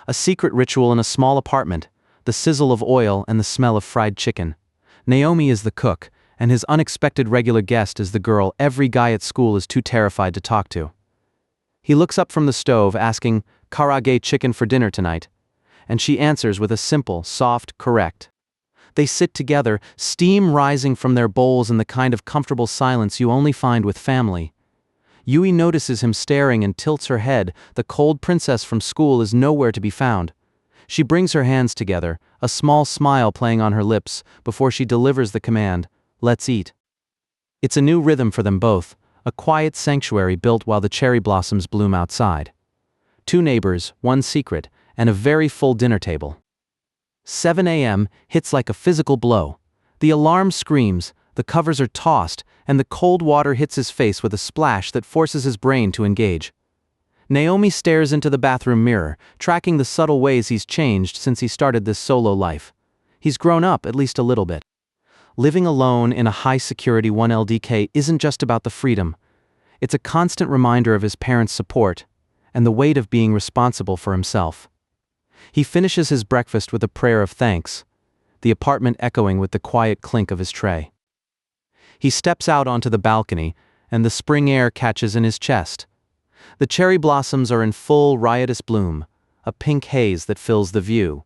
A secret ritual in a small apartment, the sizzle of oil and the smell of fried chicken. Naomi is the cook, and his unexpected regular guest is the girl every guy at school is too terrified to talk to. He looks up from the stove asking, "Karage chicken for dinner tonight?" And she answers with a simple, soft, correct. They sit together, steam rising from their bowls in the kind of comfortable silence you only find with family. Yui notices him staring and tilts her head. The cold princess from school is nowhere to be found. She brings her hands together, a small smile playing on her lips, before she delivers the command, "Let's eat." It's a new rhythm for them both, a quiet sanctuary built while the cherry blossoms bloom outside. 2 neighbors, 1 secret, and a very full dinner table. 7 a.m. hits like a physical blow. The alarm screams, the covers are tossed, and the cold water hits his face with a splash that forces his brain to engage. Naomi stares into the bathroom mirror, tracking the subtle ways he's changed since he started this solo life. He's grown up at least a little bit. Living alone in a high-security 1LDK isn't just about the freedom. It's a constant reminder of his parents' support and the weight of being responsible for himself. He finishes his breakfast with a prayer of thanks, the apartment echoing with the quiet clink of his tray. He steps out onto the balcony, and the spring air catches in his chest. The cherry blossoms are in full riotous bloom, a pink haze that fills the view.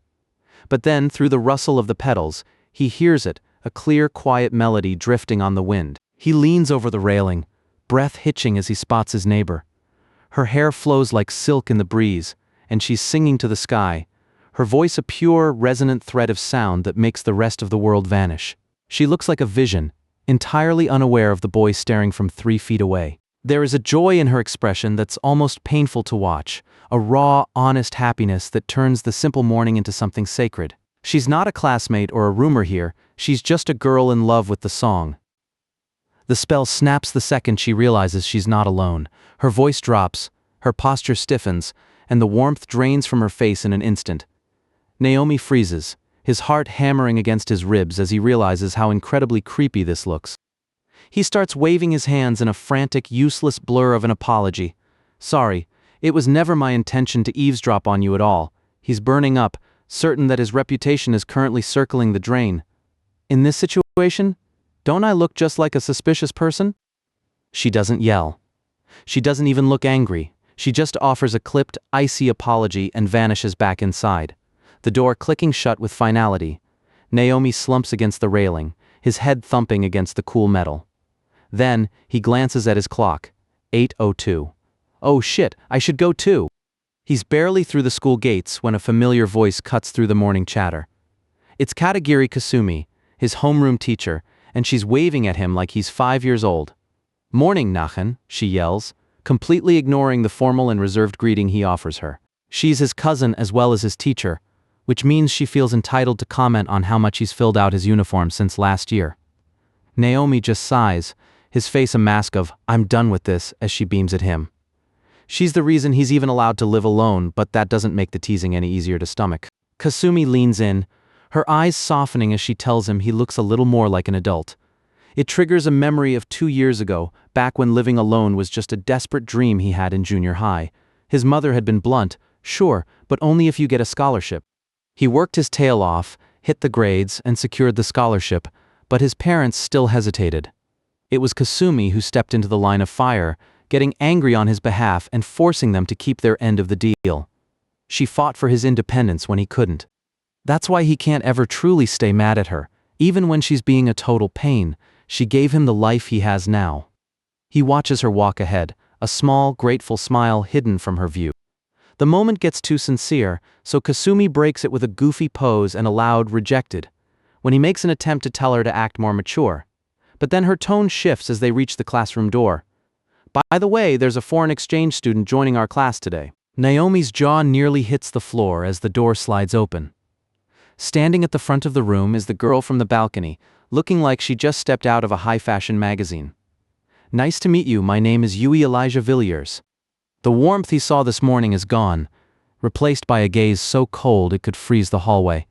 But then, through the rustle of the petals, he hears it, a clear, quiet melody drifting on the wind. He leans over the railing, breath hitching as he spots his neighbor. Her hair flows like silk in the breeze, and she's singing to the sky, her voice a pure, resonant thread of sound that makes the rest of the world vanish. She looks like a vision, entirely unaware of the boy staring from 3 feet away. There is a joy in her expression that's almost painful to watch, a raw, honest happiness that turns the simple morning into something sacred. She's not a classmate or a roomer here, she's just a girl in love with the song. The spell snaps the second she realizes she's not alone. Her voice drops, her posture stiffens, and the warmth drains from her face in an instant. Naomi freezes, his heart hammering against his ribs as he realizes how incredibly creepy this looks. He starts waving his hands in a frantic, useless blur of an apology. "Sorry, it was never my intention to eavesdrop on you at all." He's burning up, certain that his reputation is currently circling the drain. "In this situation, don't I look just like a suspicious person?" She doesn't yell. She doesn't even look angry. She just offers a clipped, icy apology and vanishes back inside, the door clicking shut with finality. Naomi slumps against the railing, his head thumping against the cool metal. Then, he glances at his clock. 8:02. "Oh shit, I should go too." He's barely through the school gates when a familiar voice cuts through the morning chatter. It's Katagiri Kasumi, his homeroom teacher, and she's waving at him like he's 5 years old. "Morning, Nachen," she yells, completely ignoring the formal and reserved greeting he offers her. She's his cousin as well as his teacher, which means she feels entitled to comment on how much he's filled out his uniform since last year. Naomi just sighs, his face a mask of, "I'm done with this," as she beams at him. She's the reason he's even allowed to live alone, but that doesn't make the teasing any easier to stomach. Kasumi leans in, her eyes softening as she tells him he looks a little more like an adult. It triggers a memory of 2 years ago, back when living alone was just a desperate dream he had in junior high. His mother had been blunt, "Sure, but only if you get a scholarship." He worked his tail off, hit the grades, and secured the scholarship, but his parents still hesitated. It was Kasumi who stepped into the line of fire, getting angry on his behalf and forcing them to keep their end of the deal. She fought for his independence when he couldn't. That's why he can't ever truly stay mad at her, even when she's being a total pain. She gave him the life he has now. He watches her walk ahead, a small, grateful smile hidden from her view. The moment gets too sincere, so Kasumi breaks it with a goofy pose and a loud "rejected," when he makes an attempt to tell her to act more mature. But then her tone shifts as they reach the classroom door. "By the way, there's a foreign exchange student joining our class today." Naomi's jaw nearly hits the floor as the door slides open. Standing at the front of the room is the girl from the balcony, looking like she just stepped out of a high-fashion magazine. "Nice to meet you, my name is Yui Elijah Villiers." The warmth he saw this morning is gone, replaced by a gaze so cold it could freeze the hallway.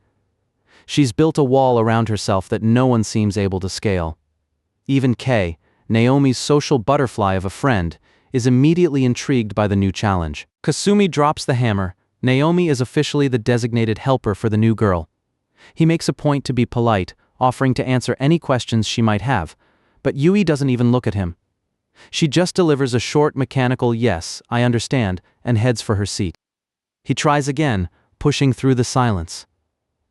She's built a wall around herself that no one seems able to scale. Even Kei, Naomi's social butterfly of a friend, is immediately intrigued by the new challenge. Kasumi drops the hammer, Naomi is officially the designated helper for the new girl. He makes a point to be polite, offering to answer any questions she might have, but Yui doesn't even look at him. She just delivers a short mechanical "yes, I understand," and heads for her seat. He tries again, pushing through the silence.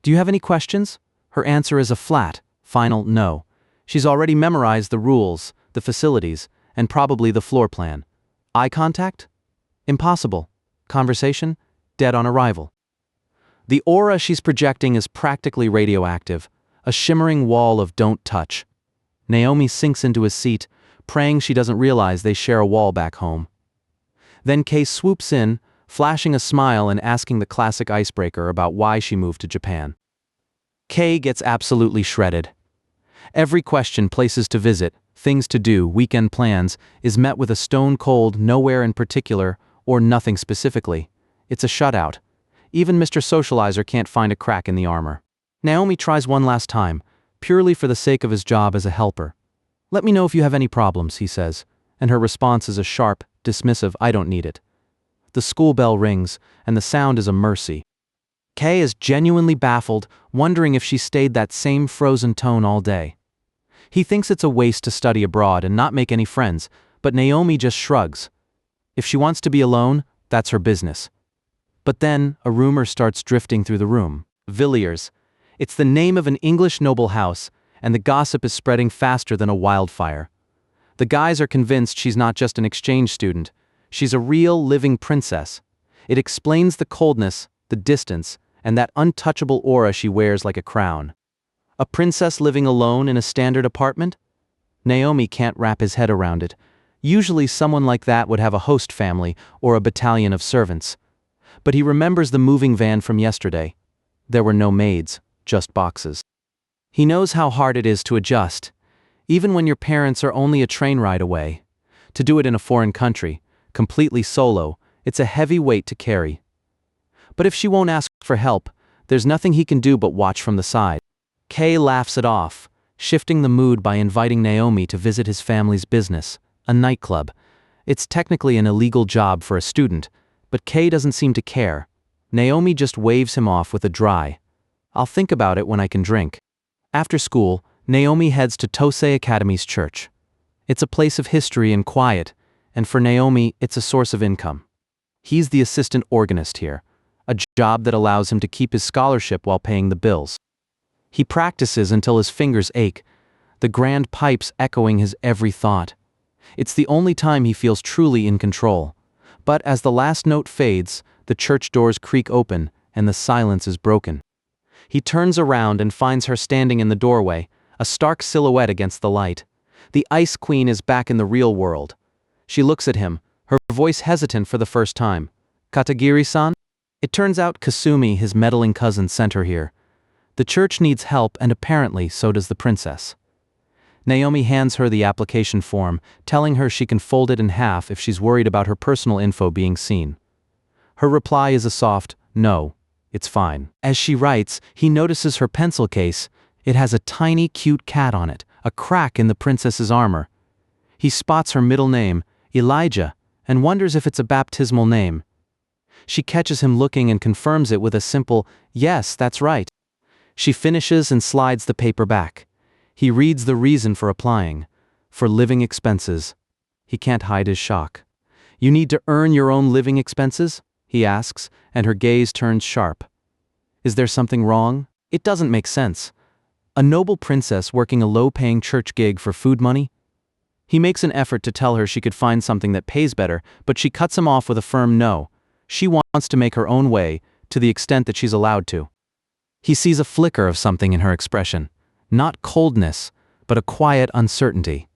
"Do you have any questions?" Her answer is a flat, final no. She's already memorized the rules, the facilities, and probably the floor plan. Eye contact? Impossible. Conversation? Dead on arrival. The aura she's projecting is practically radioactive, a shimmering wall of "don't touch." Naomi sinks into his seat, praying she doesn't realize they share a wall back home. Then Kei swoops in, flashing a smile and asking the classic icebreaker about why she moved to Japan. Kei gets absolutely shredded. Every question, places to visit, things to do, weekend plans, is met with a stone-cold "nowhere in particular" or "nothing specifically." It's a shutout. Even Mr. Socializer can't find a crack in the armor. Naomi tries one last time, purely for the sake of his job as a helper. "Let me know if you have any problems," he says, and her response is a sharp, dismissive "I don't need it." The school bell rings, and the sound is a mercy. Kei is genuinely baffled, wondering if she stayed that same frozen tone all day. He thinks it's a waste to study abroad and not make any friends, but Naomi just shrugs. If she wants to be alone, that's her business. But then, a rumor starts drifting through the room. Villiers. It's the name of an English noble house, and the gossip is spreading faster than a wildfire. The guys are convinced she's not just an exchange student. She's a real, living princess. It explains the coldness, the distance, and that untouchable aura she wears like a crown. A princess living alone in a standard apartment? Naomi can't wrap his head around it. Usually someone like that would have a host family or a battalion of servants. But he remembers the moving van from yesterday. There were no maids, just boxes. He knows how hard it is to adjust, even when your parents are only a train ride away. To do it in a foreign country, completely solo, it's a heavy weight to carry. But if she won't ask for help, there's nothing he can do but watch from the side. Kei laughs it off, shifting the mood by inviting Naomi to visit his family's business, a nightclub. It's technically an illegal job for a student, but Kei doesn't seem to care. Naomi just waves him off with a dry, "I'll think about it when I can drink." After school, Naomi heads to Tosei Academy's church. It's a place of history and quiet, and for Naomi, it's a source of income. He's the assistant organist here, a job that allows him to keep his scholarship while paying the bills. He practices until his fingers ache, the grand pipes echoing his every thought. It's the only time he feels truly in control. But as the last note fades, the church doors creak open, and the silence is broken. He turns around and finds her standing in the doorway, a stark silhouette against the light. The Ice Queen is back in the real world. She looks at him, her voice hesitant for the first time. "Katagiri-san?" It turns out Kasumi, his meddling cousin, sent her here. The church needs help, and apparently so does the princess. Naomi hands her the application form, telling her she can fold it in half if she's worried about her personal info being seen. Her reply is a soft, "No, it's fine." As she writes, he notices her pencil case. It has a tiny, cute cat on it, a crack in the princess's armor. He spots her middle name, Elijah, and wonders if it's a baptismal name. She catches him looking and confirms it with a simple, "Yes, that's right." She finishes and slides the paper back. He reads the reason for applying. For living expenses. He can't hide his shock. "You need to earn your own living expenses?" he asks, and her gaze turns sharp. Is there something wrong? It doesn't make sense. A noble princess working a low-paying church gig for food money? He makes an effort to tell her she could find something that pays better, but she cuts him off with a firm no. She wants to make her own way, to the extent that she's allowed to. He sees a flicker of something in her expression. Not coldness, but a quiet uncertainty.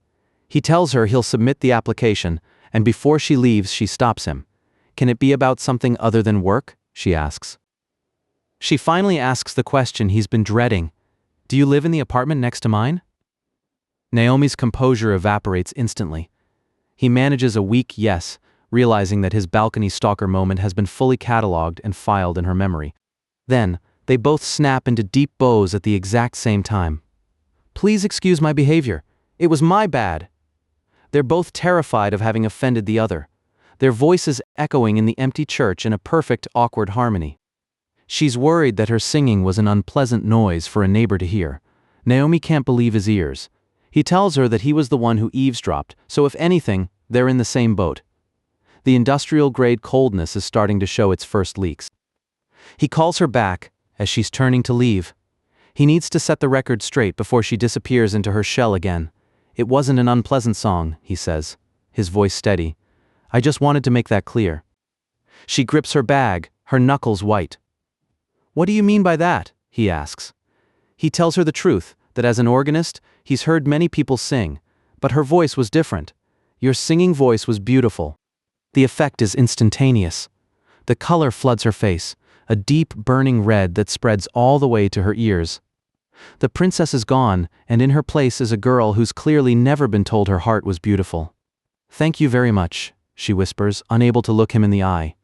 He tells her he'll submit the application, and before she leaves, she stops him. "Can it be about something other than work?" she asks. She finally asks the question he's been dreading. "Do you live in the apartment next to mine?" Naomi's composure evaporates instantly. He manages a weak yes, realizing that his balcony stalker moment has been fully catalogued and filed in her memory. Then, they both snap into deep bows at the exact same time. "Please excuse my behavior. It was my bad." They're both terrified of having offended the other. their voices echoing in the empty church in a perfect, awkward harmony. She's worried that her singing was an unpleasant noise for a neighbor to hear. Naomi can't believe his ears. He tells her that he was the one who eavesdropped, so if anything, they're in the same boat. The industrial-grade coldness is starting to show its first leaks. He calls her back as she's turning to leave. He needs to set the record straight before she disappears into her shell again. It wasn't an unpleasant song, he says, his voice steady. I just wanted to make that clear. She grips her bag, her knuckles white. What do you mean by that? He asks. He tells her the truth, that as an organist, he's heard many people sing, but her voice was different. Your singing voice was beautiful. The effect is instantaneous. The color floods her face, a deep, burning red that spreads all the way to her ears. The princess is gone, and in her place is a girl who's clearly never been told her heart was beautiful. Thank you very much, she whispers, unable to look him in the eye.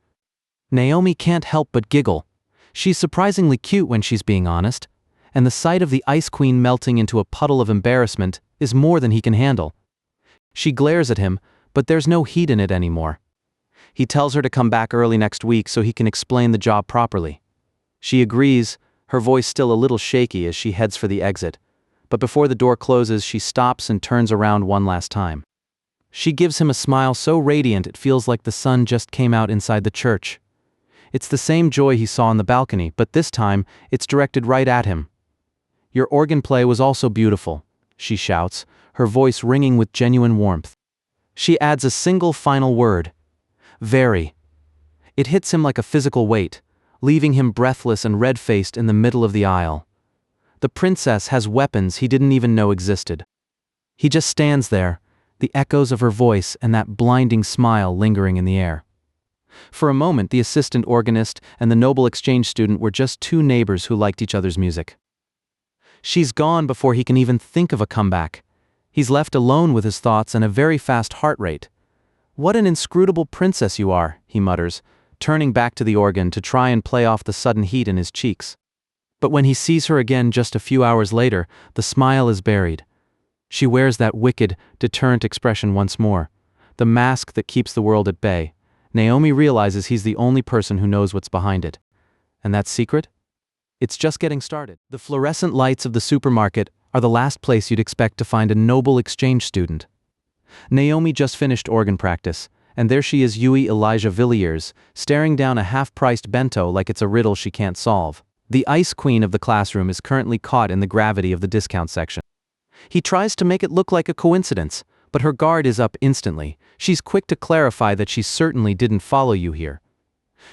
Naomi can't help but giggle. She's surprisingly cute when she's being honest, and the sight of the Ice Queen melting into a puddle of embarrassment is more than he can handle. She glares at him, but there's no heat in it anymore. He tells her to come back early next week so he can explain the job properly. She agrees, her voice still a little shaky as she heads for the exit, but before the door closes she stops and turns around one last time. She gives him a smile so radiant it feels like the sun just came out inside the church. It's the same joy he saw on the balcony, but this time it's directed right at him. Your organ play was also beautiful, she shouts, her voice ringing with genuine warmth. She adds a single final word. Very. It hits him like a physical weight, leaving him breathless and red-faced in the middle of the aisle. The princess has weapons he didn't even know existed. He just stands there, the echoes of her voice and that blinding smile lingering in the air. For a moment, the assistant organist and the noble exchange student were just two neighbors who liked each other's music. She's gone before he can even think of a comeback. He's left alone with his thoughts and a very fast heart rate. What an inscrutable princess you are, he mutters, turning back to the organ to try and play off the sudden heat in his cheeks. But when he sees her again just a few hours later, the smile is buried. She wears that wicked, deterrent expression once more, the mask that keeps the world at bay. Naomi realizes he's the only person who knows what's behind it. And that secret? It's just getting started. The fluorescent lights of the supermarket are the last place you'd expect to find a noble exchange student. Naomi just finished organ practice, and there she is, Yui Elijah Villiers, staring down a half-priced bento like it's a riddle she can't solve. The ice queen of the classroom is currently caught in the gravity of the discount section. He tries to make it look like a coincidence, but her guard is up instantly. She's quick to clarify that she certainly didn't follow you here.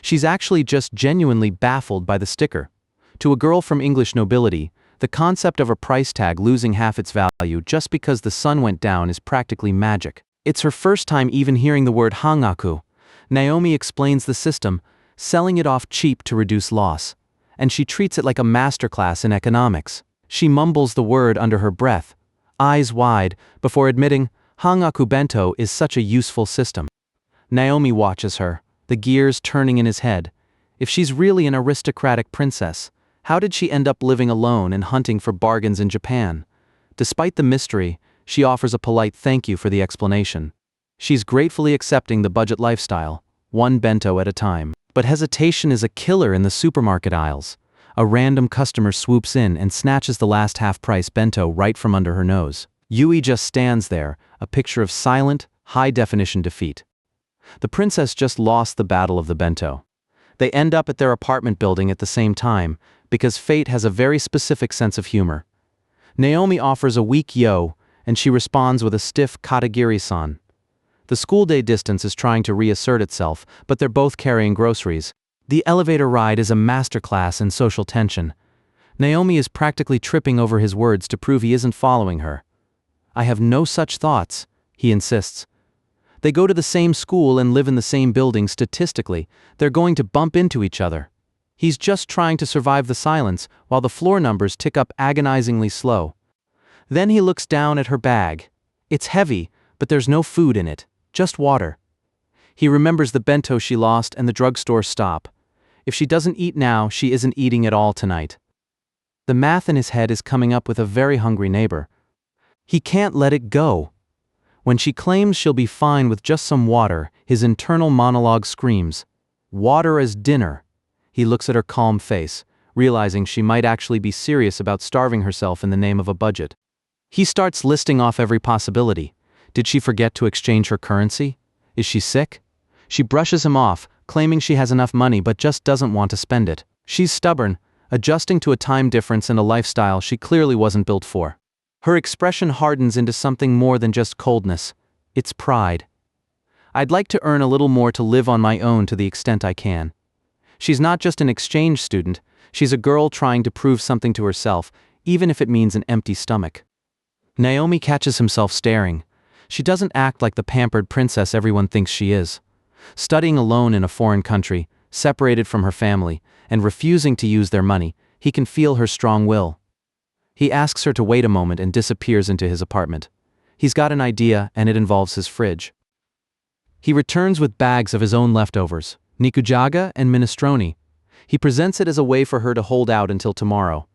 She's actually just genuinely baffled by the sticker. To a girl from English nobility, the concept of a price tag losing half its value just because the sun went down is practically magic. It's her first time even hearing the word hangaku. Naomi explains the system, selling it off cheap to reduce loss, and she treats it like a masterclass in economics. She mumbles the word under her breath, eyes wide, before admitting, Hangaku bento is such a useful system. Naomi watches her, the gears turning in his head. If she's really an aristocratic princess, how did she end up living alone and hunting for bargains in Japan? Despite the mystery, she offers a polite thank you for the explanation. She's gratefully accepting the budget lifestyle, one bento at a time. But hesitation is a killer in the supermarket aisles. A random customer swoops in and snatches the last half-price bento right from under her nose. Yui just stands there, a picture of silent, high-definition defeat. The princess just lost the battle of the bento. They end up at their apartment building at the same time, because fate has a very specific sense of humor. Naomi offers a weak yo, and she responds with a stiff Katagiri-san. The school day distance is trying to reassert itself, but they're both carrying groceries. The elevator ride is a masterclass in social tension. Naomi is practically tripping over his words to prove he isn't following her. I have no such thoughts, he insists. They go to the same school and live in the same building. Statistically, they're going to bump into each other. He's just trying to survive the silence while the floor numbers tick up agonizingly slow. Then he looks down at her bag. It's heavy, but there's no food in it, just water. He remembers the bento she lost and the drugstore stop. If she doesn't eat now, she isn't eating at all tonight. The math in his head is coming up with a very hungry neighbor. He can't let it go. When she claims she'll be fine with just some water, his internal monologue screams, "Water as dinner." He looks at her calm face, realizing she might actually be serious about starving herself in the name of a budget. He starts listing off every possibility. Did she forget to exchange her currency? Is she sick? She brushes him off, claiming she has enough money but just doesn't want to spend it. She's stubborn, adjusting to a time difference and a lifestyle she clearly wasn't built for. Her expression hardens into something more than just coldness. It's pride. "I'd like to earn a little more to live on my own to the extent I can." She's not just an exchange student, she's a girl trying to prove something to herself, even if it means an empty stomach. Naomi catches himself staring. She doesn't act like the pampered princess everyone thinks she is. Studying alone in a foreign country, separated from her family, and refusing to use their money, he can feel her strong will. He asks her to wait a moment and disappears into his apartment. He's got an idea, and it involves his fridge. He returns with bags of his own leftovers, nikujaga and minestrone. He presents it as a way for her to hold out until tomorrow.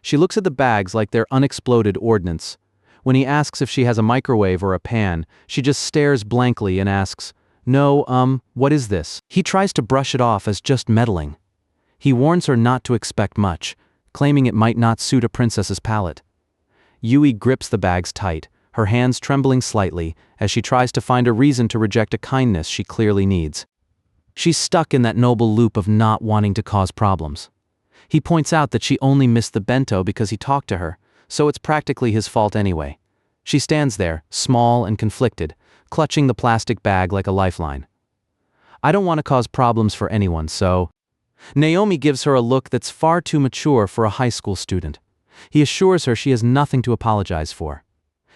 She looks at the bags like they're unexploded ordnance. When he asks if she has a microwave or a pan, she just stares blankly and asks, "No, what is this?" He tries to brush it off as just meddling. He warns her not to expect much, claiming it might not suit a princess's palate. Yui grips the bags tight, her hands trembling slightly as she tries to find a reason to reject a kindness she clearly needs. She's stuck in that noble loop of not wanting to cause problems. He points out that she only missed the bento because he talked to her, so it's practically his fault anyway. She stands there, small and conflicted, clutching the plastic bag like a lifeline. "I don't want to cause problems for anyone, so..." Naomi gives her a look that's far too mature for a high school student. He assures her she has nothing to apologize for.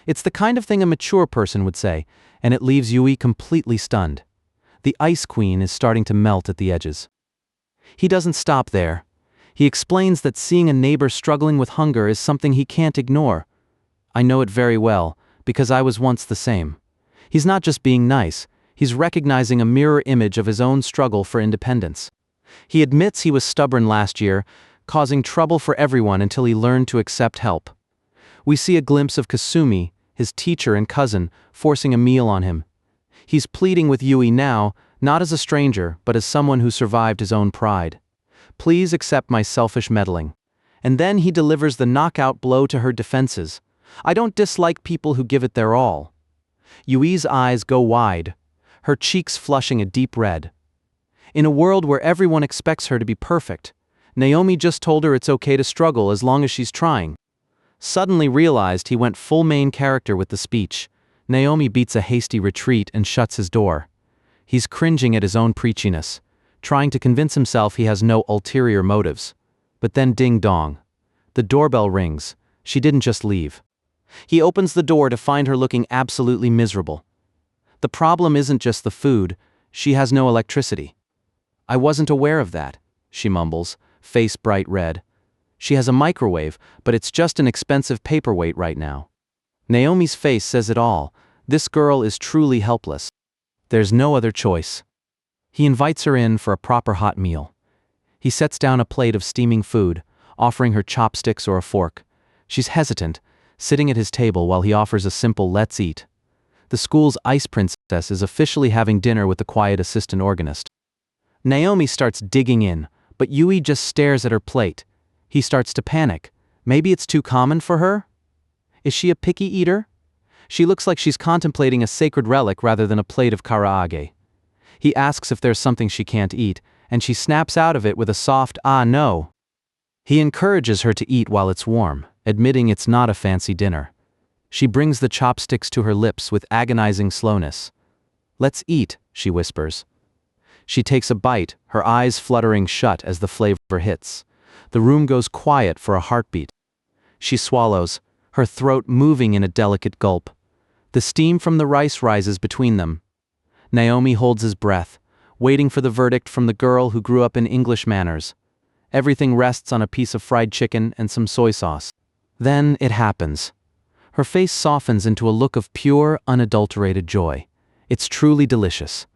It's the kind of thing a mature person would say, and it leaves Yui completely stunned. The ice queen is starting to melt at the edges. He doesn't stop there. He explains that seeing a neighbor struggling with hunger is something he can't ignore. "I know it very well, because I was once the same." He's not just being nice, he's recognizing a mirror image of his own struggle for independence. He admits he was stubborn last year, causing trouble for everyone until he learned to accept help. We see a glimpse of Kasumi, his teacher and cousin, forcing a meal on him. He's pleading with Yui now, not as a stranger, but as someone who survived his own pride. "Please accept my selfish meddling." And then he delivers the knockout blow to her defenses. "I don't dislike people who give it their all." Yui's eyes go wide, her cheeks flushing a deep red. In a world where everyone expects her to be perfect, Naomi just told her it's okay to struggle as long as she's trying. Suddenly realized he went full main character with the speech. Naomi beats a hasty retreat and shuts his door. He's cringing at his own preachiness, trying to convince himself he has no ulterior motives. But then ding dong. The doorbell rings. She didn't just leave. He opens the door to find her looking absolutely miserable. The problem isn't just the food, she has no electricity. "I wasn't aware of that," she mumbles, face bright red. She has a microwave, but it's just an expensive paperweight right now. Naomi's face says it all. This girl is truly helpless. There's no other choice. He invites her in for a proper hot meal. He sets down a plate of steaming food, offering her chopsticks or a fork. She's hesitant, sitting at his table while he offers a simple "let's eat." The school's ice princess is officially having dinner with the quiet assistant organist. Naomi starts digging in, but Yui just stares at her plate. He starts to panic. Maybe it's too common for her? Is she a picky eater? She looks like she's contemplating a sacred relic rather than a plate of karaage. He asks if there's something she can't eat, and she snaps out of it with a soft "ah no." He encourages her to eat while it's warm, admitting it's not a fancy dinner. She brings the chopsticks to her lips with agonizing slowness. "Let's eat," she whispers. She takes a bite, her eyes fluttering shut as the flavor hits. The room goes quiet for a heartbeat. She swallows, her throat moving in a delicate gulp. The steam from the rice rises between them. Naomi holds his breath, waiting for the verdict from the girl who grew up in English manners. Everything rests on a piece of fried chicken and some soy sauce. Then it happens. Her face softens into a look of pure, unadulterated joy. It's truly delicious.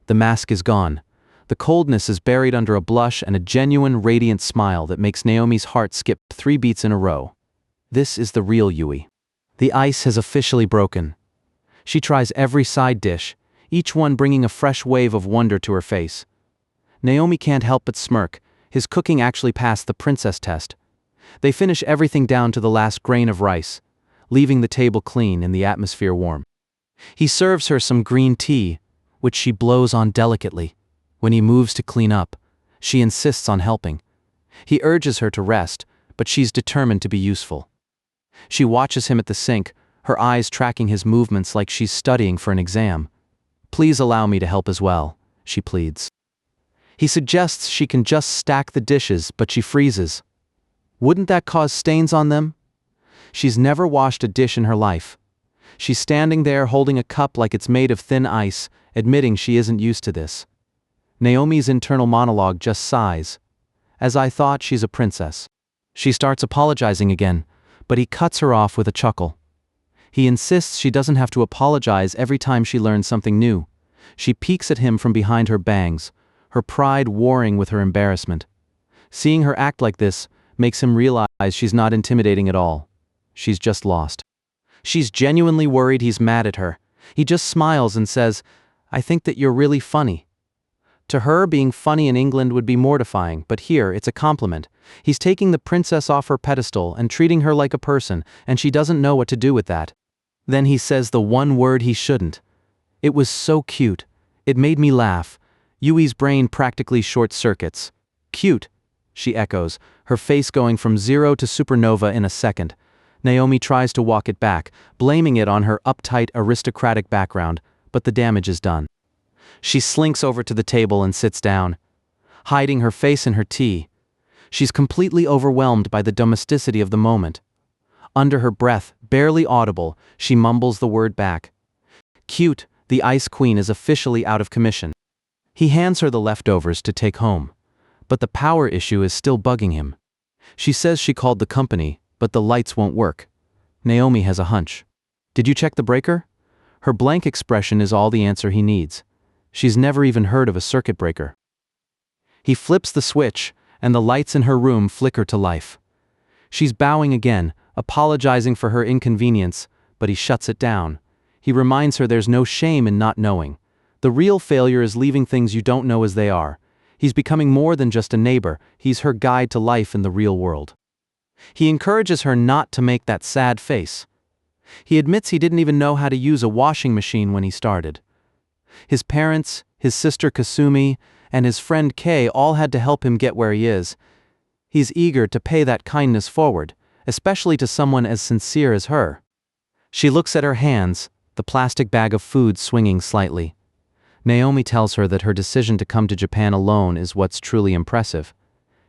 The mask is gone. The coldness is buried under a blush and a genuine, radiant smile that makes Naomi's heart skip 3 beats in a row. This is the real Yui. The ice has officially broken. She tries every side dish, each one bringing a fresh wave of wonder to her face. Naomi can't help but smirk. His cooking actually passed the princess test. They finish everything down to the last grain of rice, leaving the table clean and the atmosphere warm. He serves her some green tea, which she blows on delicately. When he moves to clean up, she insists on helping. He urges her to rest, but she's determined to be useful. She watches him at the sink, her eyes tracking his movements like she's studying for an exam. "Please allow me to help as well," she pleads. He suggests she can just stack the dishes, but she freezes. Wouldn't that cause stains on them? She's never washed a dish in her life. She's standing there holding a cup like it's made of thin ice, admitting she isn't used to this. Naomi's internal monologue just sighs. "As I thought, she's a princess." She starts apologizing again, but he cuts her off with a chuckle. He insists she doesn't have to apologize every time she learns something new. She peeks at him from behind her bangs, her pride warring with her embarrassment. Seeing her act like this makes him realize she's not intimidating at all. She's just lost. She's genuinely worried he's mad at her. He just smiles and says, "I think that you're really funny." To her, being funny in England would be mortifying, but here it's a compliment. He's taking the princess off her pedestal and treating her like a person, and she doesn't know what to do with that. Then he says the one word he shouldn't. "It was so cute. It made me laugh." Yui's brain practically short-circuits. "Cute," she echoes, her face going from 0 to supernova in a second. Naomi tries to walk it back, blaming it on her uptight aristocratic background, but the damage is done. She slinks over to the table and sits down, hiding her face in her tea. She's completely overwhelmed by the domesticity of the moment. Under her breath, barely audible, she mumbles the word back. Cute, the ice queen is officially out of commission. He hands her the leftovers to take home, but the power issue is still bugging him. She says she called the company, but the lights won't work. Naomi has a hunch. "Did you check the breaker?" Her blank expression is all the answer he needs. She's never even heard of a circuit breaker. He flips the switch, and the lights in her room flicker to life. She's bowing again, apologizing for her inconvenience, but he shuts it down. He reminds her there's no shame in not knowing. The real failure is leaving things you don't know as they are. He's becoming more than just a neighbor, he's her guide to life in the real world. He encourages her not to make that sad face. He admits he didn't even know how to use a washing machine when he started. His parents, his sister Kasumi, and his friend Kei all had to help him get where he is. He's eager to pay that kindness forward, especially to someone as sincere as her. She looks at her hands, the plastic bag of food swinging slightly. Naomi tells her that her decision to come to Japan alone is what's truly impressive.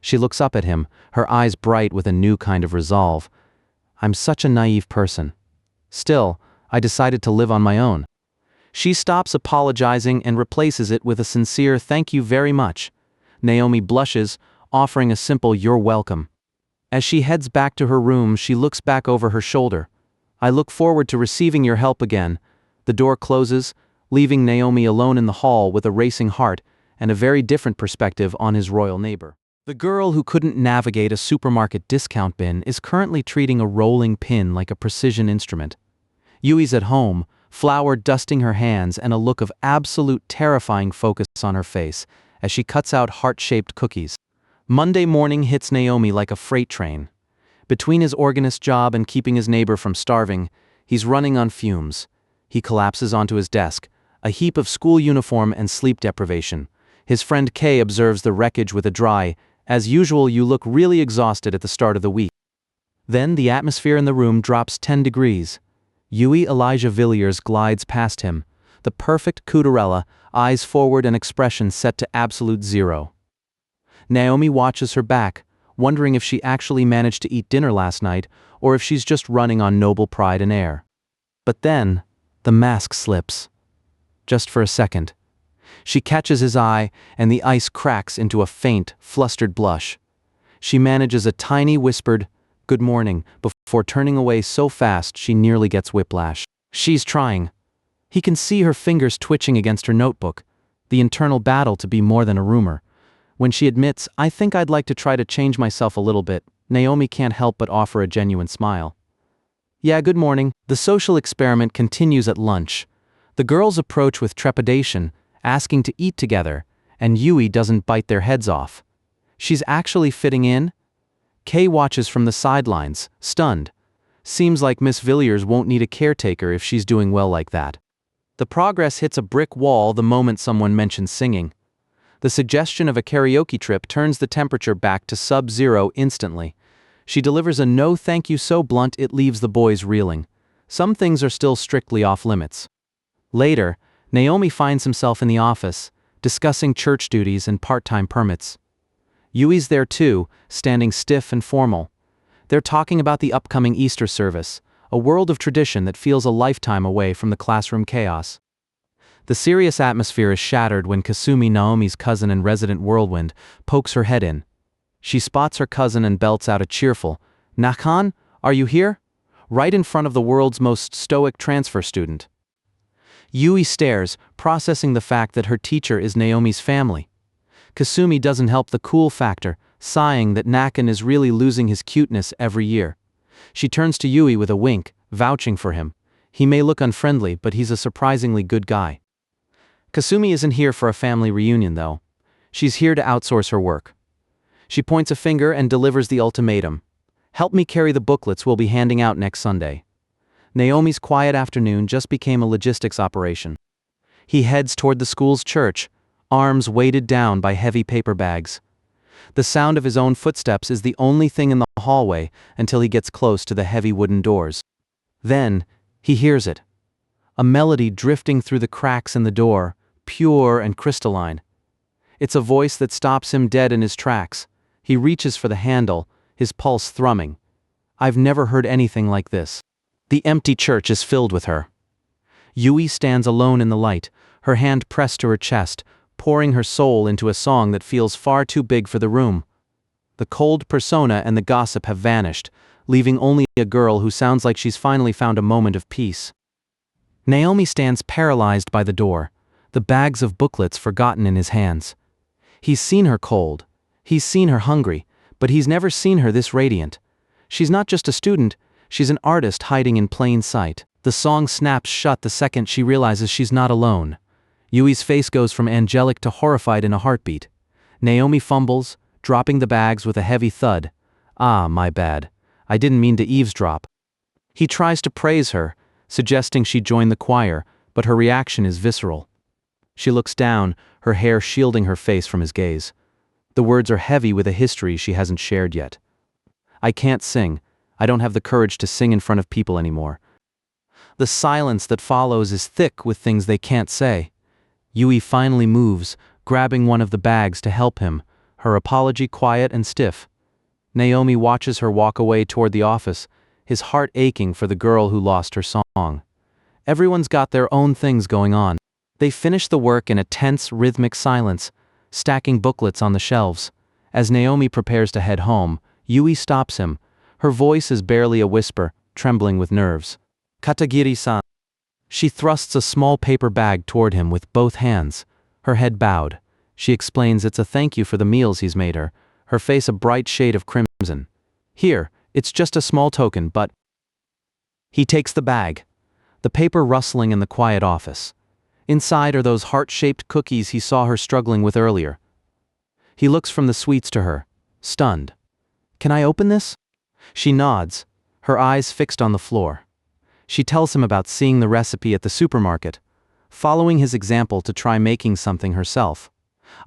She looks up at him, her eyes bright with a new kind of resolve. "I'm such a naive person. Still, I decided to live on my own." She stops apologizing and replaces it with a sincere "thank you very much." Naomi blushes, offering a simple "you're welcome." As she heads back to her room, she looks back over her shoulder. "I look forward to receiving your help again." The door closes, leaving Naomi alone in the hall with a racing heart and a very different perspective on his royal neighbor. The girl who couldn't navigate a supermarket discount bin is currently treating a rolling pin like a precision instrument. Yui's at home, flour dusting her hands and a look of absolute terrifying focus on her face as she cuts out heart-shaped cookies. Monday morning hits Naomi like a freight train. Between his organist job and keeping his neighbor from starving, he's running on fumes. He collapses onto his desk, a heap of school uniform and sleep deprivation. His friend Kei observes the wreckage with a dry, "As usual, you look really exhausted at the start of the week." Then the atmosphere in the room drops 10 degrees. Yui Elijah Villiers glides past him, the perfect Kuderella, eyes forward and expression set to absolute 0. Naomi watches her back, wondering if she actually managed to eat dinner last night or if she's just running on noble pride and air. But then, the mask slips. Just for a second. She catches his eye, and the ice cracks into a faint, flustered blush. She manages a tiny whispered, "Good morning," before turning away so fast she nearly gets whiplash. She's trying. He can see her fingers twitching against her notebook, the internal battle to be more than a rumor. When she admits, "I think I'd like to try to change myself a little bit," Naomi can't help but offer a genuine smile. Yeah, good morning. The social experiment continues at lunch. The girls approach with trepidation, asking to eat together, and Yui doesn't bite their heads off. She's actually fitting in? Kay watches from the sidelines, stunned. Seems like Miss Villiers won't need a caretaker if she's doing well like that. The progress hits a brick wall the moment someone mentions singing. The suggestion of a karaoke trip turns the temperature back to sub-zero instantly. She delivers a no thank you so blunt it leaves the boys reeling. Some things are still strictly off limits. Later, Naomi finds himself in the office, discussing church duties and part-time permits. Yui's there too, standing stiff and formal. They're talking about the upcoming Easter service, a world of tradition that feels a lifetime away from the classroom chaos. The serious atmosphere is shattered when Kasumi, Naomi's cousin and resident whirlwind, pokes her head in. She spots her cousin and belts out a cheerful, "Nakan, are you here?" right in front of the world's most stoic transfer student. Yui stares, processing the fact that her teacher is Naomi's family. Kasumi doesn't help the cool factor, sighing that Nakan is really losing his cuteness every year. She turns to Yui with a wink, vouching for him. He may look unfriendly, but he's a surprisingly good guy. Kasumi isn't here for a family reunion, though. She's here to outsource her work. She points a finger and delivers the ultimatum. Help me carry the booklets we'll be handing out next Sunday. Naomi's quiet afternoon just became a logistics operation. He heads toward the school's church, arms weighted down by heavy paper bags. The sound of his own footsteps is the only thing in the hallway until he gets close to the heavy wooden doors. Then, he hears it. A melody drifting through the cracks in the door, pure and crystalline. It's a voice that stops him dead in his tracks. He reaches for the handle, his pulse thrumming. I've never heard anything like this. The empty church is filled with her. Yui stands alone in the light, her hand pressed to her chest, pouring her soul into a song that feels far too big for the room. The cold persona and the gossip have vanished, leaving only a girl who sounds like she's finally found a moment of peace. Naomi stands paralyzed by the door, the bags of booklets forgotten in his hands. He's seen her cold, he's seen her hungry, but he's never seen her this radiant. She's not just a student, she's an artist hiding in plain sight. The song snaps shut the second she realizes she's not alone. Yui's face goes from angelic to horrified in a heartbeat. Naomi fumbles, dropping the bags with a heavy thud. Ah, my bad. I didn't mean to eavesdrop. He tries to praise her, suggesting she join the choir, but her reaction is visceral. She looks down, her hair shielding her face from his gaze. The words are heavy with a history she hasn't shared yet. I can't sing. I don't have the courage to sing in front of people anymore. The silence that follows is thick with things they can't say. Yui finally moves, grabbing one of the bags to help him, her apology quiet and stiff. Naomi watches her walk away toward the office, his heart aching for the girl who lost her song. Everyone's got their own things going on. They finish the work in a tense, rhythmic silence, stacking booklets on the shelves. As Naomi prepares to head home, Yui stops him. Her voice is barely a whisper, trembling with nerves. Katagiri-san. She thrusts a small paper bag toward him with both hands, her head bowed. She explains it's a thank you for the meals he's made her, her face a bright shade of crimson. Here, it's just a small token, but... He takes the bag, the paper rustling in the quiet office. Inside are those heart-shaped cookies he saw her struggling with earlier. He looks from the sweets to her, stunned. Can I open this? She nods, her eyes fixed on the floor. She tells him about seeing the recipe at the supermarket, following his example to try making something herself.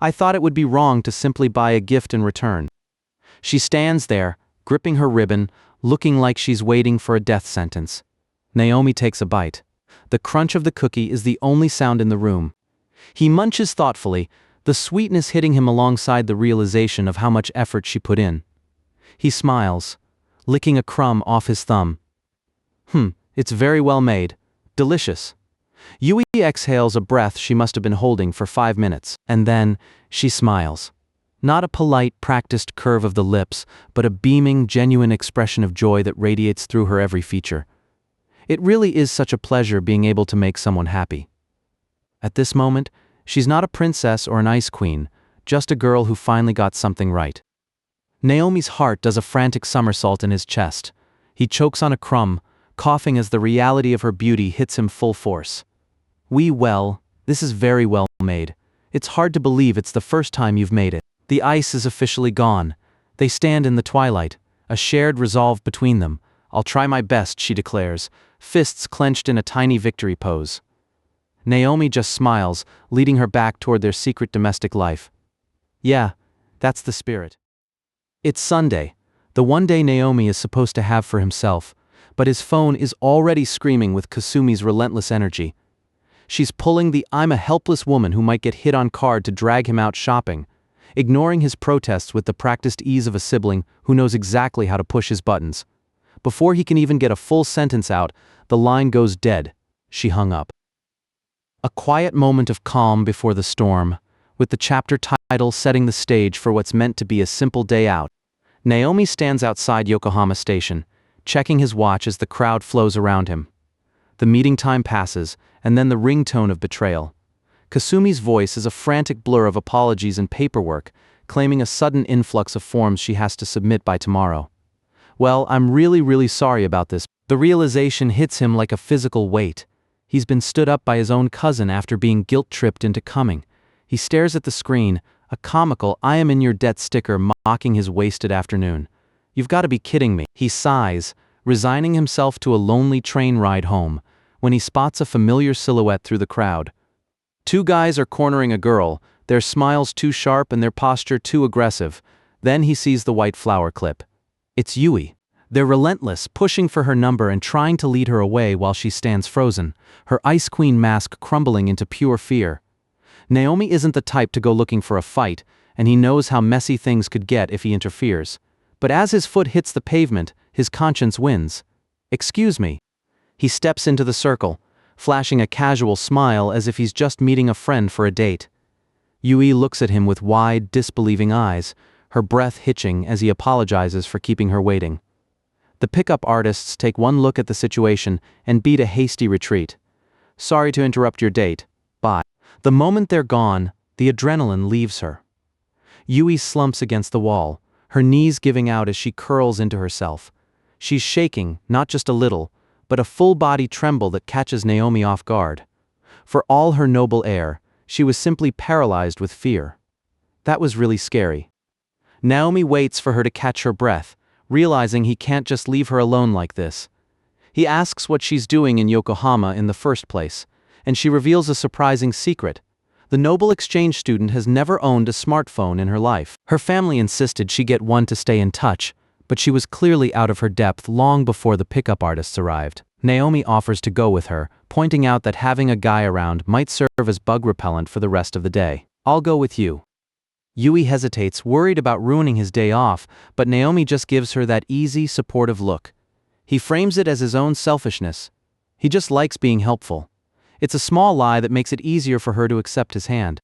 I thought it would be wrong to simply buy a gift in return. She stands there, gripping her ribbon, looking like she's waiting for a death sentence. Naomi takes a bite. The crunch of the cookie is the only sound in the room. He munches thoughtfully, the sweetness hitting him alongside the realization of how much effort she put in. He smiles, licking a crumb off his thumb. It's very well made. Delicious. Yui exhales a breath she must have been holding for 5 minutes, and then she smiles. Not a polite, practiced curve of the lips, but a beaming, genuine expression of joy that radiates through her every feature. It really is such a pleasure being able to make someone happy. At this moment, she's not a princess or an ice queen, just a girl who finally got something right. Naomi's heart does a frantic somersault in his chest. He chokes on a crumb, coughing as the reality of her beauty hits him full force. Well, this is very well made. It's hard to believe it's the first time you've made it. The ice is officially gone. They stand in the twilight, a shared resolve between them. I'll try my best, she declares, fists clenched in a tiny victory pose. Naomi just smiles, leading her back toward their secret domestic life. Yeah, that's the spirit. It's Sunday, the one day Naomi is supposed to have for himself, but his phone is already screaming with Kasumi's relentless energy. She's pulling the "I'm a helpless woman who might get hit on" card to drag him out shopping, ignoring his protests with the practiced ease of a sibling who knows exactly how to push his buttons. Before he can even get a full sentence out, the line goes dead. She hung up. A quiet moment of calm before the storm, with the chapter title setting the stage for what's meant to be a simple day out. Naomi stands outside Yokohama station, checking his watch as the crowd flows around him. The meeting time passes, and then the ringtone of betrayal. Kasumi's voice is a frantic blur of apologies and paperwork, claiming a sudden influx of forms she has to submit by tomorrow. Well, I'm really sorry about this. The realization hits him like a physical weight. He's been stood up by his own cousin after being guilt-tripped into coming. He stares at the screen, a comical "I am in your debt" sticker mocking his wasted afternoon. You've got to be kidding me. He sighs, resigning himself to a lonely train ride home, when he spots a familiar silhouette through the crowd. Two guys are cornering a girl, their smiles too sharp and their posture too aggressive. Then he sees the white flower clip. It's Yui. They're relentless, pushing for her number and trying to lead her away while she stands frozen, her Ice Queen mask crumbling into pure fear. Naomi isn't the type to go looking for a fight, and he knows how messy things could get if he interferes. But as his foot hits the pavement, his conscience wins. Excuse me. He steps into the circle, flashing a casual smile as if he's just meeting a friend for a date. Yui looks at him with wide, disbelieving eyes, her breath hitching as he apologizes for keeping her waiting. The pickup artists take one look at the situation and beat a hasty retreat. Sorry to interrupt your date. Bye. The moment they're gone, the adrenaline leaves her. Yui slumps against the wall, her knees giving out as she curls into herself. She's shaking, not just a little, but a full-body tremble that catches Naomi off guard. For all her noble air, she was simply paralyzed with fear. That was really scary. Naomi waits for her to catch her breath, realizing he can't just leave her alone like this. He asks what she's doing in Yokohama in the first place, and she reveals a surprising secret. The noble exchange student has never owned a smartphone in her life. Her family insisted she get one to stay in touch, but she was clearly out of her depth long before the pickup artists arrived. Naomi offers to go with her, pointing out that having a guy around might serve as bug repellent for the rest of the day. I'll go with you. Yui hesitates, worried about ruining his day off, but Naomi just gives her that easy, supportive look. He frames it as his own selfishness. He just likes being helpful. It's a small lie that makes it easier for her to accept his hand.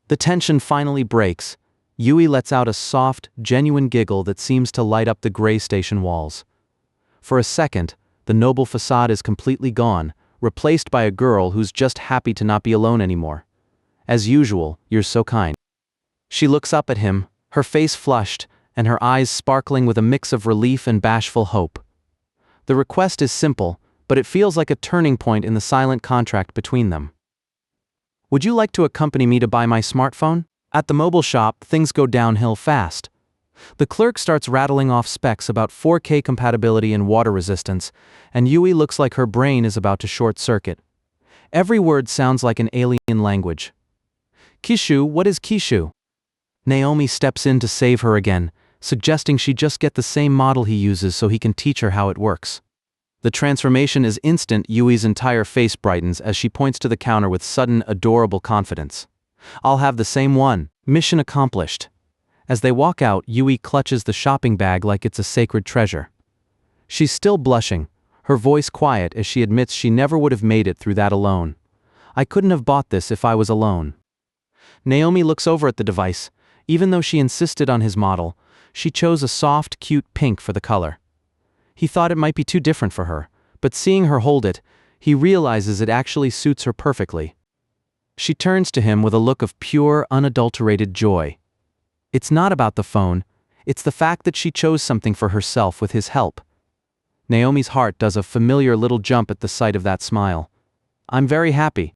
The tension finally breaks. Yui lets out a soft, genuine giggle that seems to light up the gray station walls. For a second, the noble facade is completely gone, replaced by a girl who's just happy to not be alone anymore. As usual, you're so kind. She looks up at him, her face flushed, and her eyes sparkling with a mix of relief and bashful hope. The request is simple, but it feels like a turning point in the silent contract between them. Would you like to accompany me to buy my smartphone? At the mobile shop, things go downhill fast. The clerk starts rattling off specs about 4K compatibility and water resistance, and Yui looks like her brain is about to short circuit. Every word sounds like an alien language. Kishu, what is Kishu? Naomi steps in to save her again, suggesting she just get the same model he uses so he can teach her how it works. The transformation is instant. Yui's entire face brightens as she points to the counter with sudden, adorable confidence. I'll have the same one. Mission accomplished. As they walk out, Yui clutches the shopping bag like it's a sacred treasure. She's still blushing, her voice quiet as she admits she never would have made it through that alone. I couldn't have bought this if I was alone. Naomi looks over at the device. Even though she insisted on his model, she chose a soft, cute pink for the color. He thought it might be too different for her, but seeing her hold it, he realizes it actually suits her perfectly. She turns to him with a look of pure, unadulterated joy. It's not about the phone, it's the fact that she chose something for herself with his help. Naomi's heart does a familiar little jump at the sight of that smile. I'm very happy.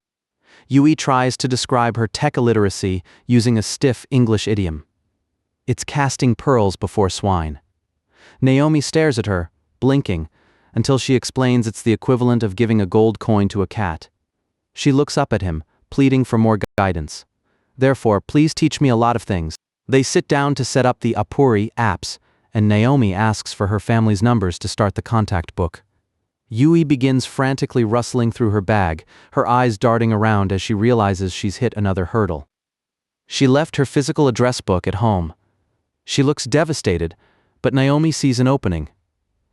Yui tries to describe her tech illiteracy using a stiff English idiom. It's casting pearls before swine. Naomi stares at her, blinking, until she explains it's the equivalent of giving a gold coin to a cat. She looks up at him, pleading for more guidance. Therefore, please teach me a lot of things. They sit down to set up the Appuri apps, and Naomi asks for her family's numbers to start the contact book. Yui begins frantically rustling through her bag, her eyes darting around as she realizes she's hit another hurdle. She left her physical address book at home. She looks devastated, but Naomi sees an opening.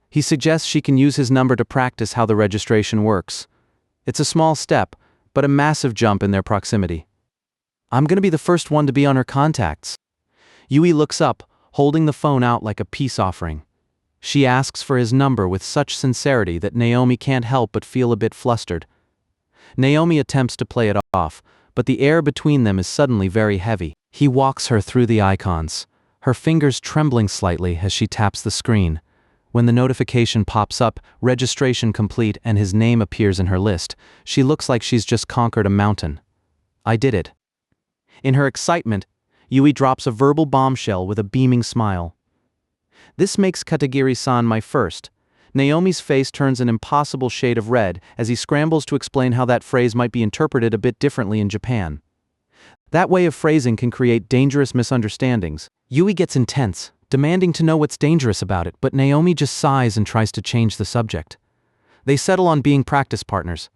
He suggests she can use his number to practice how the registration works. It's a small step, but a massive jump in their proximity. I'm gonna be the first one to be on her contacts. Yui looks up, holding the phone out like a peace offering. She asks for his number with such sincerity that Naomi can't help but feel a bit flustered. Naomi attempts to play it off, but the air between them is suddenly very heavy. He walks her through the icons, her fingers trembling slightly as she taps the screen. When the notification pops up, registration complete, and his name appears in her list, she looks like she's just conquered a mountain. I did it. In her excitement, Yui drops a verbal bombshell with a beaming smile. This makes Katagiri-san my first. Naomi's face turns an impossible shade of red as he scrambles to explain how that phrase might be interpreted a bit differently in Japan. That way of phrasing can create dangerous misunderstandings. Yui gets intense, demanding to know what's dangerous about it, but Naomi just sighs and tries to change the subject. They settle on being practice partners.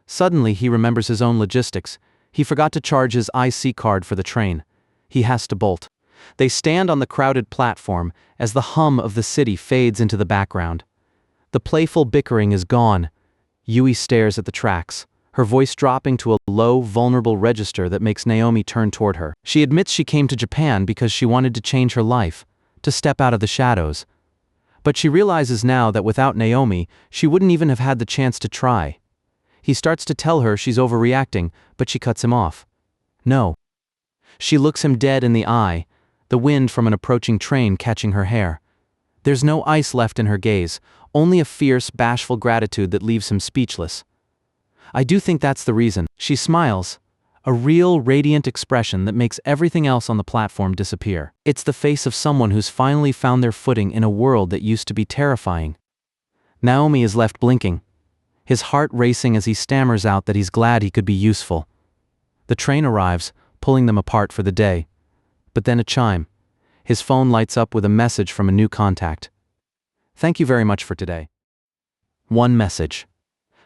Suddenly, he remembers his own logistics. He forgot to charge his IC card for the train. He has to bolt. They stand on the crowded platform as the hum of the city fades into the background. The playful bickering is gone. Yui stares at the tracks, her voice dropping to a low, vulnerable register that makes Naomi turn toward her. She admits she came to Japan because she wanted to change her life, to step out of the shadows. But she realizes now that without Naomi, she wouldn't even have had the chance to try. He starts to tell her she's overreacting, but she cuts him off. No. She looks him dead in the eye, the wind from an approaching train catching her hair. There's no ice left in her gaze, only a fierce, bashful gratitude that leaves him speechless. I do think that's the reason. She smiles, a real, radiant expression that makes everything else on the platform disappear. It's the face of someone who's finally found their footing in a world that used to be terrifying. Naomi is left blinking, his heart racing as he stammers out that he's glad he could be useful. The train arrives, pulling them apart for the day. But then a chime. His phone lights up with a message from a new contact. Thank you very much for today. One message.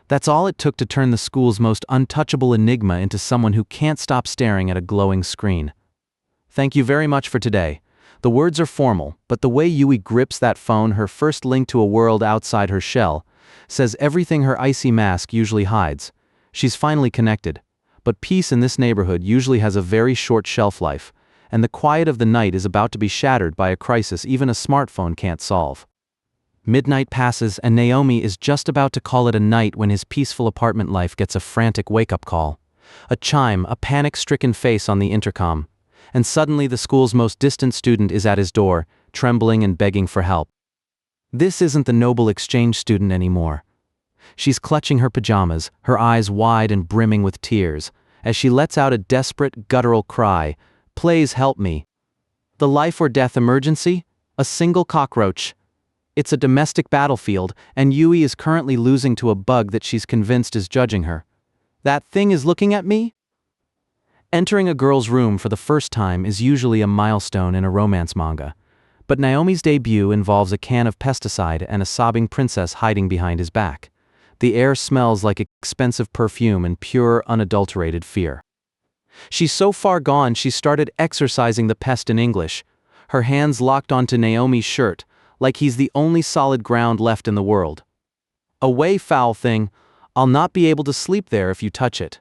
That's all it took to turn the school's most untouchable enigma into someone who can't stop staring at a glowing screen. Thank you very much for today. The words are formal, but the way Yui grips that phone, her first link to a world outside her shell, says everything her icy mask usually hides. She's finally connected. But peace in this neighborhood usually has a very short shelf life, and the quiet of the night is about to be shattered by a crisis even a smartphone can't solve. Midnight passes and Naomi is just about to call it a night when his peaceful apartment life gets a frantic wake-up call. A chime, a panic-stricken face on the intercom. And suddenly the school's most distant student is at his door, trembling and begging for help. This isn't the noble exchange student anymore. She's clutching her pajamas, her eyes wide and brimming with tears, as she lets out a desperate, guttural cry, "Please help me." The life or death emergency? A single cockroach. It's a domestic battlefield, and Yui is currently losing to a bug that she's convinced is judging her. That thing is looking at me? Entering a girl's room for the first time is usually a milestone in a romance manga, but Naomi's debut involves a can of pesticide and a sobbing princess hiding behind his back. The air smells like expensive perfume and pure, unadulterated fear. She's so far gone she started exorcising the pest in English, her hands locked onto Naomi's shirt, like he's the only solid ground left in the world. Away, foul thing, I'll not be able to sleep there if you touch it.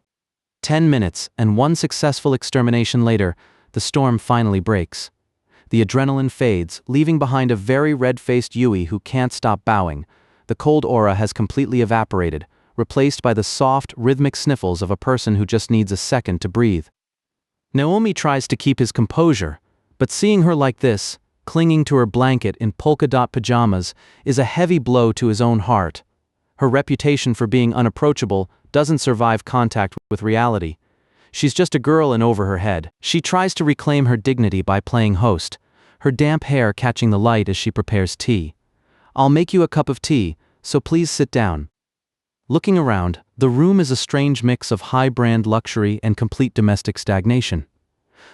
10 minutes, and one successful extermination later, the storm finally breaks. The adrenaline fades, leaving behind a very red-faced Yui who can't stop bowing. The cold aura has completely evaporated, replaced by the soft, rhythmic sniffles of a person who just needs a second to breathe. Naomi tries to keep his composure, but seeing her like this, clinging to her blanket in polka-dot pajamas, is a heavy blow to his own heart. Her reputation for being unapproachable doesn't survive contact with reality. She's just a girl in over her head. She tries to reclaim her dignity by playing host, her damp hair catching the light as she prepares tea. "I'll make you a cup of tea, so please sit down." Looking around, the room is a strange mix of high-brand luxury and complete domestic stagnation.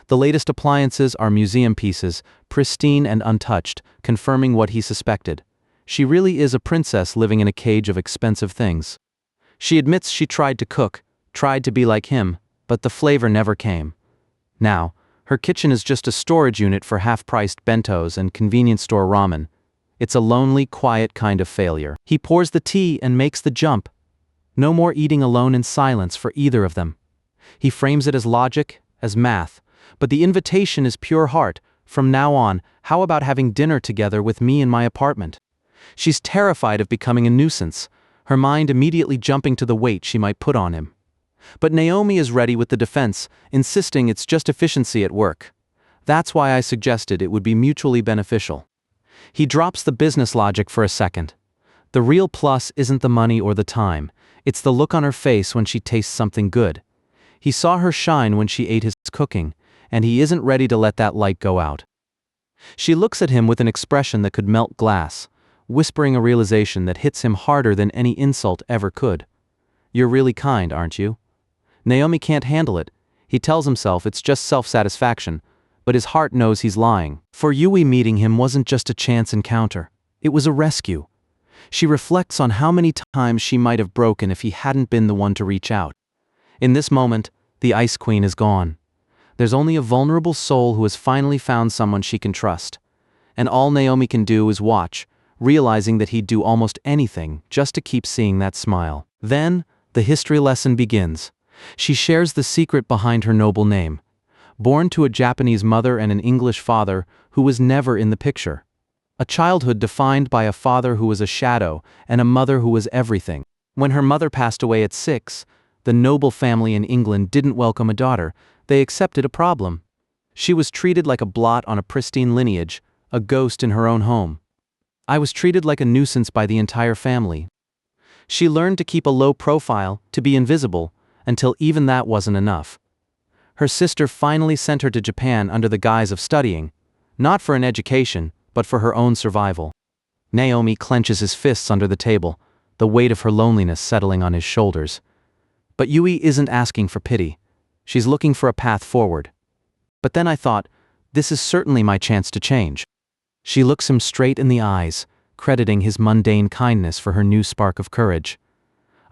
The latest appliances are museum pieces, pristine and untouched, confirming what he suspected. She really is a princess living in a cage of expensive things. She admits she tried to cook, tried to be like him, but the flavor never came. Now, her kitchen is just a storage unit for half-priced bentos and convenience store ramen. It's a lonely, quiet kind of failure. He pours the tea and makes the jump. No more eating alone in silence for either of them. He frames it as logic, as math, but the invitation is pure heart. From now on, how about having dinner together with me in my apartment? She's terrified of becoming a nuisance, her mind immediately jumping to the weight she might put on him. But Naomi is ready with the defense, insisting it's just efficiency at work. That's why I suggested it would be mutually beneficial. He drops the business logic for a second. The real plus isn't the money or the time, it's the look on her face when she tastes something good. He saw her shine when she ate his cooking, and he isn't ready to let that light go out. She looks at him with an expression that could melt glass, whispering a realization that hits him harder than any insult ever could. "You're really kind, aren't you?" Naomi can't handle it. He tells himself it's just self-satisfaction, but his heart knows he's lying. For Yui, meeting him wasn't just a chance encounter. It was a rescue. She reflects on how many times she might have broken if he hadn't been the one to reach out. In this moment, the Ice Queen is gone. There's only a vulnerable soul who has finally found someone she can trust. And all Naomi can do is watch, realizing that he'd do almost anything just to keep seeing that smile. Then, the history lesson begins. She shares the secret behind her noble name. Born to a Japanese mother and an English father who was never in the picture. A childhood defined by a father who was a shadow and a mother who was everything. When her mother passed away at 6, the noble family in England didn't welcome a daughter, they accepted a problem. She was treated like a blot on a pristine lineage, a ghost in her own home. I was treated like a nuisance by the entire family. She learned to keep a low profile, to be invisible, until even that wasn't enough. Her sister finally sent her to Japan under the guise of studying, not for an education, but for her own survival. Naomi clenches his fists under the table, the weight of her loneliness settling on his shoulders. But Yui isn't asking for pity. She's looking for a path forward. But then I thought, this is certainly my chance to change. She looks him straight in the eyes, crediting his mundane kindness for her new spark of courage.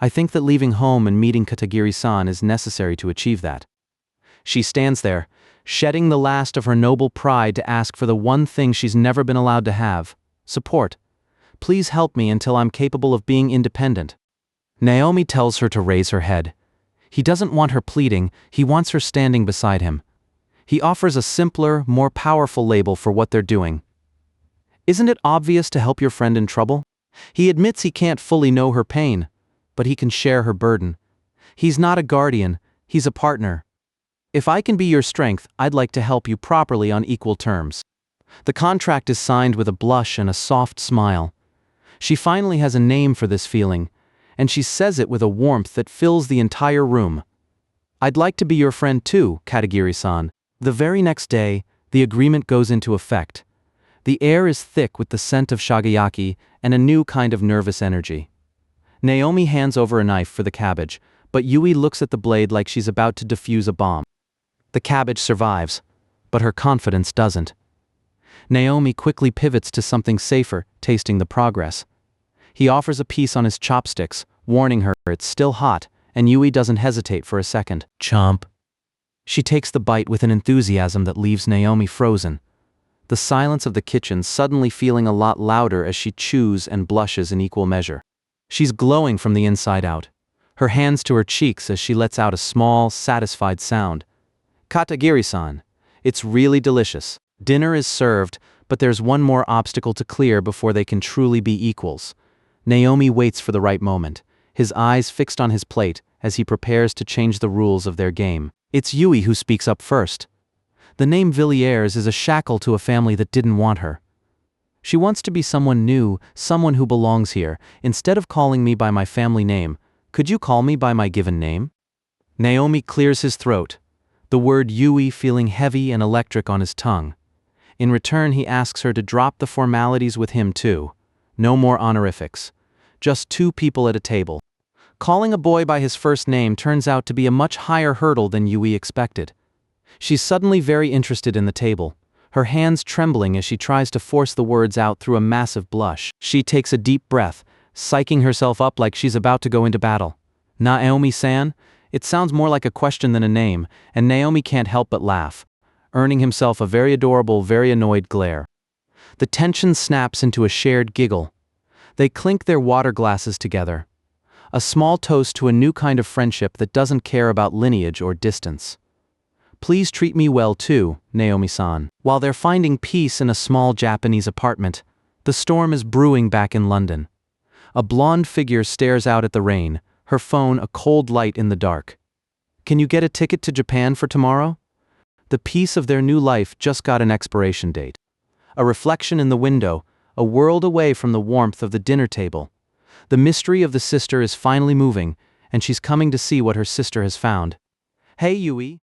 I think that leaving home and meeting Katagiri-san is necessary to achieve that. She stands there, shedding the last of her noble pride to ask for the one thing she's never been allowed to have: support. Please help me until I'm capable of being independent. Naomi tells her to raise her head. He doesn't want her pleading, he wants her standing beside him. He offers a simpler, more powerful label for what they're doing. Isn't it obvious to help your friend in trouble? He admits he can't fully know her pain, but he can share her burden. He's not a guardian, he's a partner. If I can be your strength, I'd like to help you properly on equal terms. The contract is signed with a blush and a soft smile. She finally has a name for this feeling, and she says it with a warmth that fills the entire room. "I'd like to be your friend too, Katagiri-san." The very next day, the agreement goes into effect. The air is thick with the scent of shagayaki and a new kind of nervous energy. Naomi hands over a knife for the cabbage, but Yui looks at the blade like she's about to defuse a bomb. The cabbage survives, but her confidence doesn't. Naomi quickly pivots to something safer, tasting the progress. He offers a piece on his chopsticks, warning her it's still hot, and Yui doesn't hesitate for a second. Chomp. She takes the bite with an enthusiasm that leaves Naomi frozen. The silence of the kitchen suddenly feeling a lot louder as she chews and blushes in equal measure. She's glowing from the inside out, her hands to her cheeks as she lets out a small, satisfied sound. "Katagiri-san, it's really delicious." Dinner is served, but there's one more obstacle to clear before they can truly be equals. Naomi waits for the right moment, his eyes fixed on his plate as he prepares to change the rules of their game. It's Yui who speaks up first. The name Villiers is a shackle to a family that didn't want her. She wants to be someone new, someone who belongs here. Instead of calling me by my family name, could you call me by my given name? Naomi clears his throat, the word Yui feeling heavy and electric on his tongue. In return, he asks her to drop the formalities with him too. No more honorifics. Just two people at a table. Calling a boy by his first name turns out to be a much higher hurdle than Yui expected. She's suddenly very interested in the table, her hands trembling as she tries to force the words out through a massive blush. She takes a deep breath, psyching herself up like she's about to go into battle. Naomi-san? It sounds more like a question than a name, and Naomi can't help but laugh, earning himself a very adorable, very annoyed glare. The tension snaps into a shared giggle. They clink their water glasses together. A small toast to a new kind of friendship that doesn't care about lineage or distance. Please treat me well too, Naomi-san. While they're finding peace in a small Japanese apartment, the storm is brewing back in London. A blonde figure stares out at the rain, her phone a cold light in the dark. Can you get a ticket to Japan for tomorrow? The peace of their new life just got an expiration date. A reflection in the window, a world away from the warmth of the dinner table. The mystery of the sister is finally moving, and she's coming to see what her sister has found. Hey, Yui.